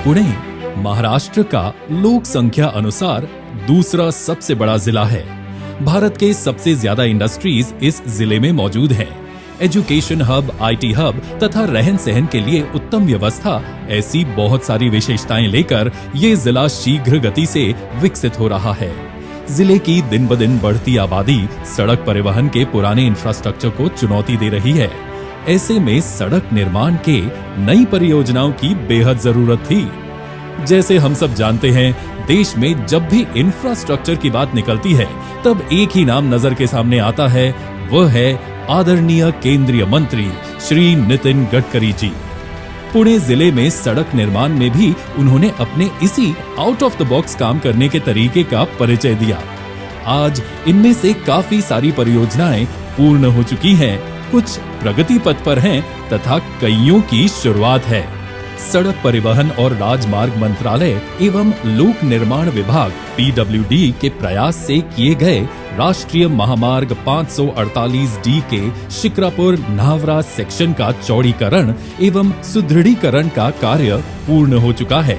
पुणे महाराष्ट्र का लोक संख्या अनुसार दूसरा सबसे बड़ा जिला है। भारत के सबसे ज्यादा इंडस्ट्रीज इस जिले में मौजूद हैं। एजुकेशन हब, आईटी हब तथा रहन सहन के लिए उत्तम व्यवस्था, ऐसी बहुत सारी विशेषताएं लेकर ये जिला शीघ्र गति से विकसित हो रहा है। जिले की दिन ब दिन बढ़ती आबादी सड़क परिवहन के पुराने इंफ्रास्ट्रक्चर को चुनौती दे रही है। ऐसे में सड़क निर्माण के नई परियोजनाओं की बेहद जरूरत थी। जैसे हम सब जानते हैं, देश में जब भी इंफ्रास्ट्रक्चर की बात निकलती है तब एक ही नाम नजर के सामने आता है, वह है आदरणीय केंद्रीय मंत्री श्री नितिन गडकरी जी। पुणे जिले में सड़क निर्माण में भी उन्होंने अपने इसी आउट ऑफ द बॉक्स काम करने के तरीके का परिचय दिया। आज इनमें से काफी सारी परियोजनाएं पूर्ण हो चुकी हैं, कुछ प्रगति पथ पर हैं तथा कईयों की शुरुआत है। सड़क परिवहन और राजमार्ग मंत्रालय एवं लोक निर्माण विभाग PWD के प्रयास से किए गए राष्ट्रीय महामार्ग 548D के शिक्रापुर नावरा सेक्शन का चौड़ीकरण एवं सुदृढ़ीकरण का कार्य पूर्ण हो चुका है।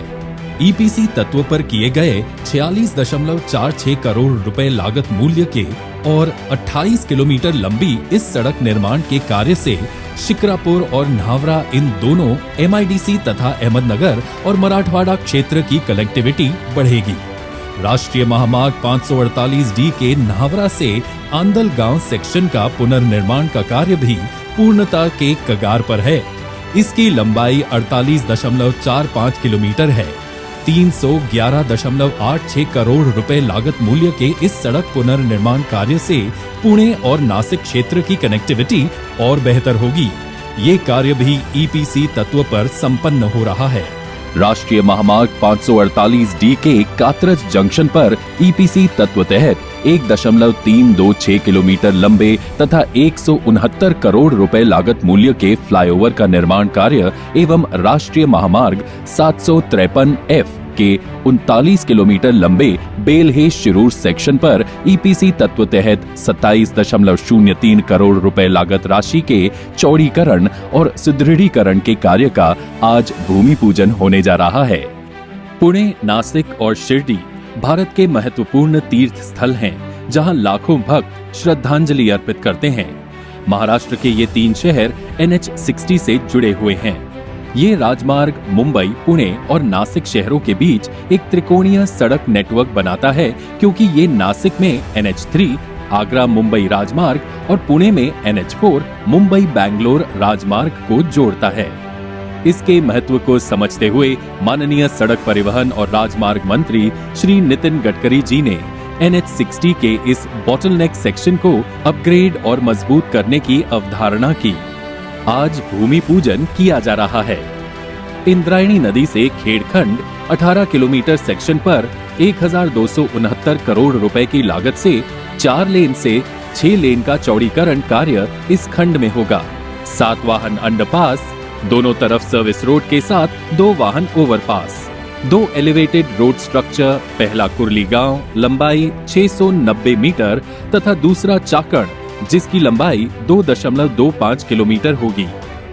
EPC तत्व पर किए गए 46.46 करोड़ रुपए लागत मूल्य के और 28 किलोमीटर लंबी इस सड़क निर्माण के कार्य से शिक्रापुर और नावरा, इन दोनों MIDC तथा अहमदनगर और मराठवाड़ा क्षेत्र की कनेक्टिविटी बढ़ेगी। राष्ट्रीय महामार्ग 548D के नावरा से आंदल गांव सेक्शन का पुनर्निर्माण का कार्य भी पूर्णता के कगार पर है। इसकी लंबाई 48.45 किलोमीटर है। 311.86 करोड़ रुपए लागत मूल्य के इस सड़क पुनर्निर्माण कार्य से पुणे और नासिक क्षेत्र की कनेक्टिविटी और बेहतर होगी। ये कार्य भी EPC तत्व पर संपन्न हो रहा है। राष्ट्रीय महामार्ग 548D के कात्रज जंक्शन पर EPC तत्व तहत 1.326 किलोमीटर लंबे तथा 169 करोड़ रुपए लागत मूल्य के फ्लाईओवर का निर्माण कार्य एवं राष्ट्रीय महामार्ग 753F के 39 किलोमीटर लंबे बेलहे शिरूर सेक्शन पर EPC तत्व तहत 27.03 करोड़ रुपए लागत राशि के चौड़ीकरण और सुदृढ़ीकरण के कार्य का आज भूमि पूजन होने जा रहा है। पुणे, नासिक और शिरडी भारत के महत्वपूर्ण तीर्थ स्थल हैं, जहां लाखों भक्त श्रद्धांजलि अर्पित करते हैं। महाराष्ट्र के ये 3 शहर NH60 से जुड़े हुए हैं। ये राजमार्ग मुंबई, पुणे और नासिक शहरों के बीच एक त्रिकोणीय सड़क नेटवर्क बनाता है, क्योंकि ये नासिक में NH3 आगरा मुंबई राजमार्ग और पुणे में NH4 मुंबई बैंगलोर राजमार्ग को जोड़ता है। इसके महत्व को समझते हुए माननीय सड़क परिवहन और राजमार्ग मंत्री श्री नितिन गडकरी जी ने NH60 के इस बॉटलनेक सेक्शन को अपग्रेड और मजबूत करने की अवधारणा की। आज भूमि पूजन किया जा रहा है। इंद्रायणी नदी से खेड़खंड 18 किलोमीटर सेक्शन पर 1269 करोड़ रुपए की लागत से 4 लेन से 6 लेन का चौड़ीकरण कार्य इस खंड में होगा। 7 वाहन अंडरपास, दोनों तरफ सर्विस रोड के साथ 2 वाहन ओवरपास, 2 एलिवेटेड रोड स्ट्रक्चर, पहला कुरली गांव लंबाई 690 मीटर तथा दूसरा चाकण जिसकी लंबाई 2.25 किलोमीटर होगी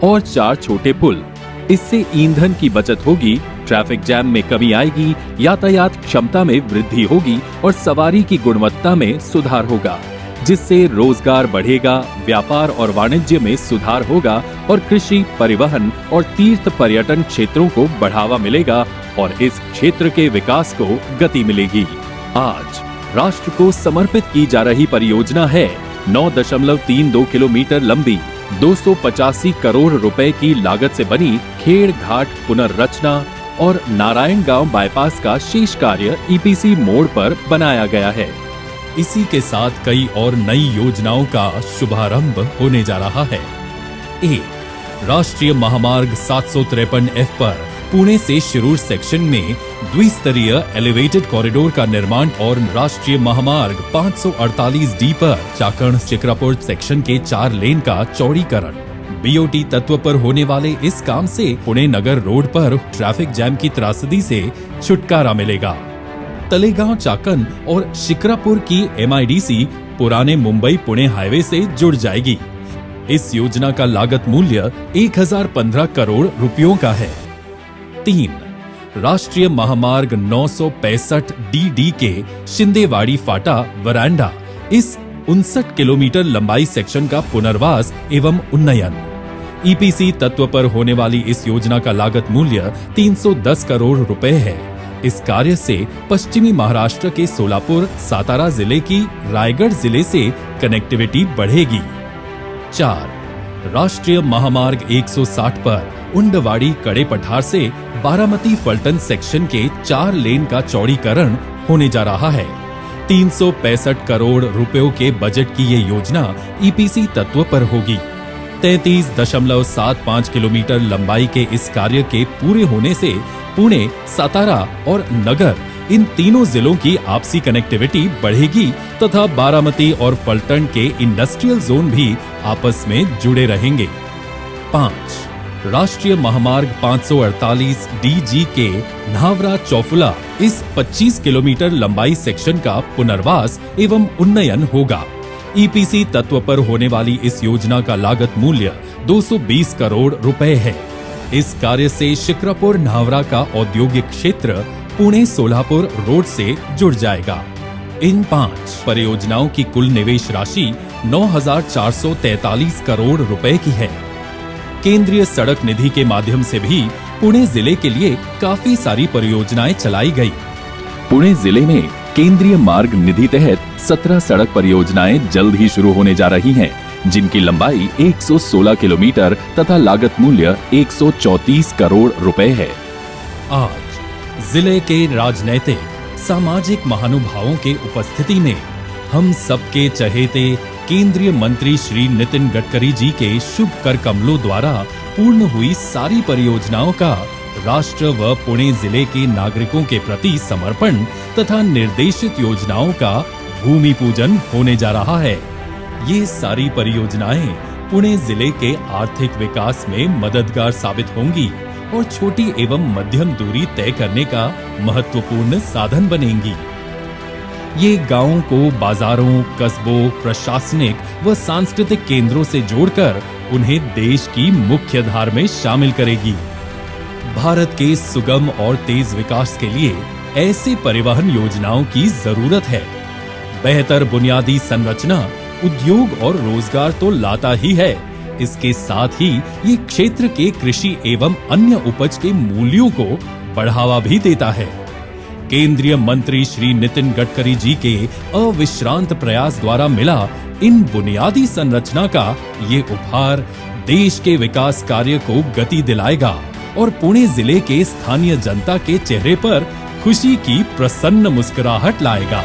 और 4 छोटे पुल। इससे ईंधन की बचत होगी, ट्रैफिक जैम में कमी आएगी, यातायात क्षमता में वृद्धि होगी और सवारी की गुणवत्ता में सुधार होगा, जिससे रोजगार बढ़ेगा, व्यापार और वाणिज्य में सुधार होगा और कृषि, परिवहन और तीर्थ पर्यटन क्षेत्रों को बढ़ावा मिलेगा और इस क्षेत्र के विकास को गति मिलेगी। आज राष्ट्र को समर्पित की जा रही परियोजना है 9.32 किलोमीटर लंबी 285 करोड़ रुपए की लागत से बनी खेड़ घाट पुनर्रचना और नारायण गांव बाईपास का शेष कार्य EPC मोड़ पर बनाया गया है। इसी के साथ कई और नई योजनाओं का शुभारंभ होने जा रहा है। 1. राष्ट्रीय महामार्ग 753F पर पुणे से शिरूर सेक्शन में द्विस्तरीय एलिवेटेड कॉरिडोर का निर्माण और राष्ट्रीय महामार्ग 548D पर चाकण शिक्रापुर सेक्शन के 4 लेन का चौड़ीकरण। BOT तत्व पर होने वाले इस काम से पुणे नगर रोड पर ट्रैफिक जैम की त्रासदी से छुटकारा मिलेगा। तलेगांव, चाकण और शिक्रापुर की MIDC पुराने मुंबई पुणे हाईवे से जुड़ जाएगी। इस योजना का लागत मूल्य 1015 करोड़ रुपयों का है। 3. राष्ट्रीय महामार्ग 965 DD के शिंदेवाड़ी फाटा वरांडा इस 59 किलोमीटर लंबाई सेक्शन का पुनर्वास एवं उन्नयन। ईपीसी तत्व पर होने वाली इस योजना का लागत मूल्य 310 करोड़ रुपए है। इस कार्य से पश्चिमी महाराष्ट्र के सोलापुर, सातारा जिले की रायगढ़ जिले से कनेक्टिविटी बढ़ेगी। 4. राष्ट्रीय महामार्ग 160 पर उंडवाड़ी कड़े पठार से बारामती फलटन सेक्शन के 4 लेन का चौड़ीकरण होने जा रहा है। 365 करोड़ रुपयों के बजट की ये योजना ईपीसी तत्व पर होगी। 33.75 किलोमीटर लंबाई के इस कार्य के पूरे होने से पुणे, सातारा और नगर इन तीनों जिलों की आपसी कनेक्टिविटी बढ़ेगी तथा बारामती और फलटन के इंडस्ट्रियल जोन भी आपस में जुड़े रहेंगे। 5. राष्ट्रीय महामार्ग 548 DG के न्हावरा चौफुला इस 25 किलोमीटर लंबाई सेक्शन का पुनर्वास एवं उन्नयन होगा। ईपीसी तत्व पर होने वाली इस योजना का लागत मूल्य 220 करोड़ रुपए है। इस कार्य से शिक्रापुर न्हावरा का औद्योगिक क्षेत्र पुणे सोलापुर रोड से जुड़ जाएगा। इन 5 परियोजनाओं की कुल निवेश राशि 9,443 करोड़ रुपए की है। केंद्रीय सड़क निधि के माध्यम से भी पुणे जिले के लिए काफी सारी परियोजनाएं चलाई गई। पुणे जिले में केंद्रीय मार्ग निधि तहत 17 सड़क परियोजनाएं जल्द ही शुरू होने जा रही हैं, जिनकी लंबाई 116 किलोमीटर तथा लागत मूल्य 134 करोड़ रुपए है। आज जिले के राजनैतिक सामाजिक महानुभावों के उपस्थिति में हम सबके चहेते केंद्रीय मंत्री श्री नितिन गडकरी जी के शुभ कर कमलों द्वारा पूर्ण हुई सारी परियोजनाओं का राष्ट्र व पुणे जिले के नागरिकों के प्रति समर्पण तथा निर्देशित योजनाओं का भूमि पूजन होने जा रहा है। ये सारी परियोजनाएं पुणे जिले के आर्थिक विकास में मददगार साबित होंगी और छोटी एवं मध्यम दूरी तय करने का महत्वपूर्ण साधन बनेंगी। ये गांवों को बाजारों, कस्बों, प्रशासनिक व सांस्कृतिक केंद्रों से जोड़कर उन्हें देश की मुख्य धार में शामिल करेगी। भारत के सुगम और तेज विकास के लिए ऐसे परिवहन योजनाओं की जरूरत है। बेहतर बुनियादी संरचना उद्योग और रोजगार तो लाता ही है, इसके साथ ही ये क्षेत्र के कृषि एवं अन्य उपज के मूल्यों को बढ़ावा भी देता है। केंद्रीय मंत्री श्री नितिन गडकरी जी के अविश्रांत प्रयास द्वारा मिला इन बुनियादी संरचना का ये उपहार देश के विकास कार्य को गति दिलाएगा और पुणे जिले के स्थानीय जनता के चेहरे पर खुशी की प्रसन्न मुस्कुराहट लाएगा।